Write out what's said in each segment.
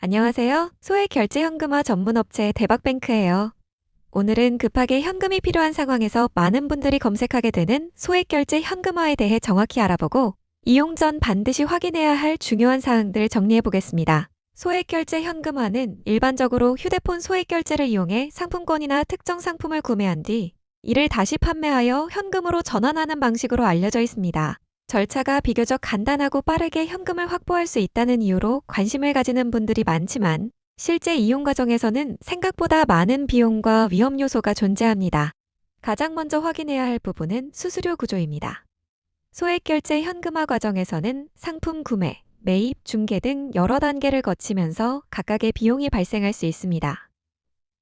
안녕하세요. 소액결제현금화 전문업체 대박뱅크예요. 오늘은 급하게 현금이 필요한 상황에서 많은 분들이 검색하게 되는 소액결제 현금화에 대해 정확히 알아보고 이용 전 반드시 확인해야 할 중요한 사항들 정리해 보겠습니다. 소액결제 현금화는 일반적으로 휴대폰 소액결제를 이용해 상품권이나 특정 상품을 구매한 뒤 이를 다시 판매하여 현금으로 전환하는 방식으로 알려져 있습니다. 절차가 비교적 간단하고 빠르게 현금을 확보할 수 있다는 이유로 관심을 가지는 분들이 많지만 실제 이용 과정에서는 생각보다 많은 비용과 위험 요소가 존재합니다. 가장 먼저 확인해야 할 부분은 수수료 구조입니다. 소액결제 현금화 과정에서는 상품 구매, 매입, 중개 등 여러 단계를 거치면서 각각의 비용이 발생할 수 있습니다.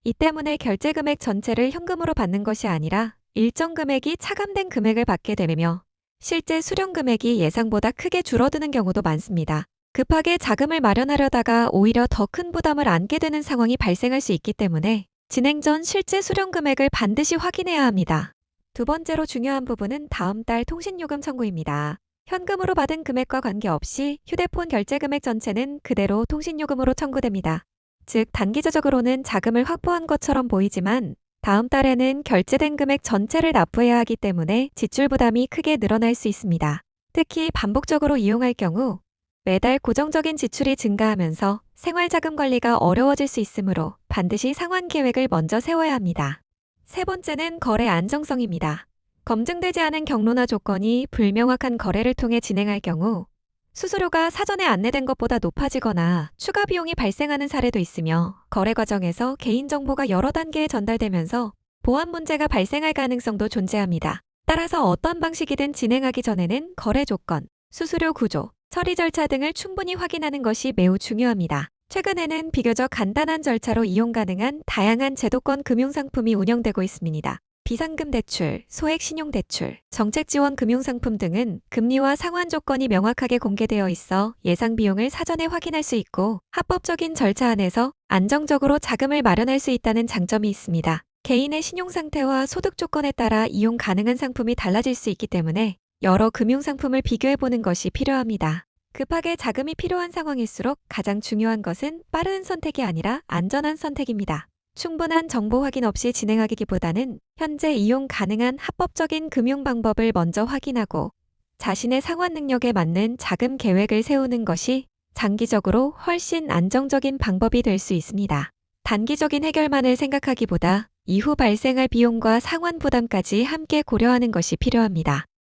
이 때문에 결제 금액 전체를 현금으로 받는 것이 아니라 일정 금액이 차감된 금액을 받게 되며 실제 수령 금액이 예상보다 크게 줄어드는 경우도 많습니다. 급하게 자금을 마련하려다가 오히려 더 큰 부담을 안게 되는 상황이 발생할 수 있기 때문에 진행 전 실제 수령 금액을 반드시 확인해야 합니다. 두 번째로 중요한 부분은 다음 달 통신요금 청구입니다. 현금으로 받은 금액과 관계없이 휴대폰 결제 금액 전체는 그대로 통신요금으로 청구됩니다. 즉 단기적으로는 자금을 확보한 것처럼 보이지만 다음 달에는 결제된 금액 전체를 납부해야 하기 때문에 지출 부담이 크게 늘어날 수 있습니다. 특히 반복적으로 이용할 경우 매달 고정적인 지출이 증가하면서 생활자금 관리가 어려워질 수 있으므로 반드시 상환 계획을 먼저 세워야 합니다. 세 번째는 거래 안정성입니다. 검증되지 않은 경로나 조건이 불명확한 거래를 통해 진행할 경우 수수료가 사전에 안내된 것보다 높아지거나 추가 비용이 발생하는 사례도 있으며 거래 과정에서 개인정보가 여러 단계에 전달되면서 보안 문제가 발생할 가능성도 존재합니다. 따라서 어떤 방식이든 진행하기 전에는 거래 조건, 수수료 구조, 처리 절차 등을 충분히 확인하는 것이 매우 중요합니다. 최근에는 비교적 간단한 절차로 이용 가능한 다양한 제도권 금융상품이 운영되고 있습니다. 비상금 대출, 소액 신용 대출, 정책 지원 금융상품 등은 금리와 상환 조건이 명확하게 공개되어 있어 예상 비용을 사전에 확인할 수 있고 합법적인 절차 안에서 안정적으로 자금을 마련할 수 있다는 장점이 있습니다. 개인의 신용 상태와 소득 조건에 따라 이용 가능한 상품이 달라질 수 있기 때문에 여러 금융상품을 비교해보는 것이 필요합니다. 급하게 자금이 필요한 상황일수록 가장 중요한 것은 빠른 선택이 아니라 안전한 선택입니다. 충분한 정보 확인 없이 진행하기보다는 현재 이용 가능한 합법적인 금융 방법을 먼저 확인하고 자신의 상환 능력에 맞는 자금 계획을 세우는 것이 장기적으로 훨씬 안정적인 방법이 될 수 있습니다. 단기적인 해결만을 생각하기보다 이후 발생할 비용과 상환 부담까지 함께 고려하는 것이 필요합니다.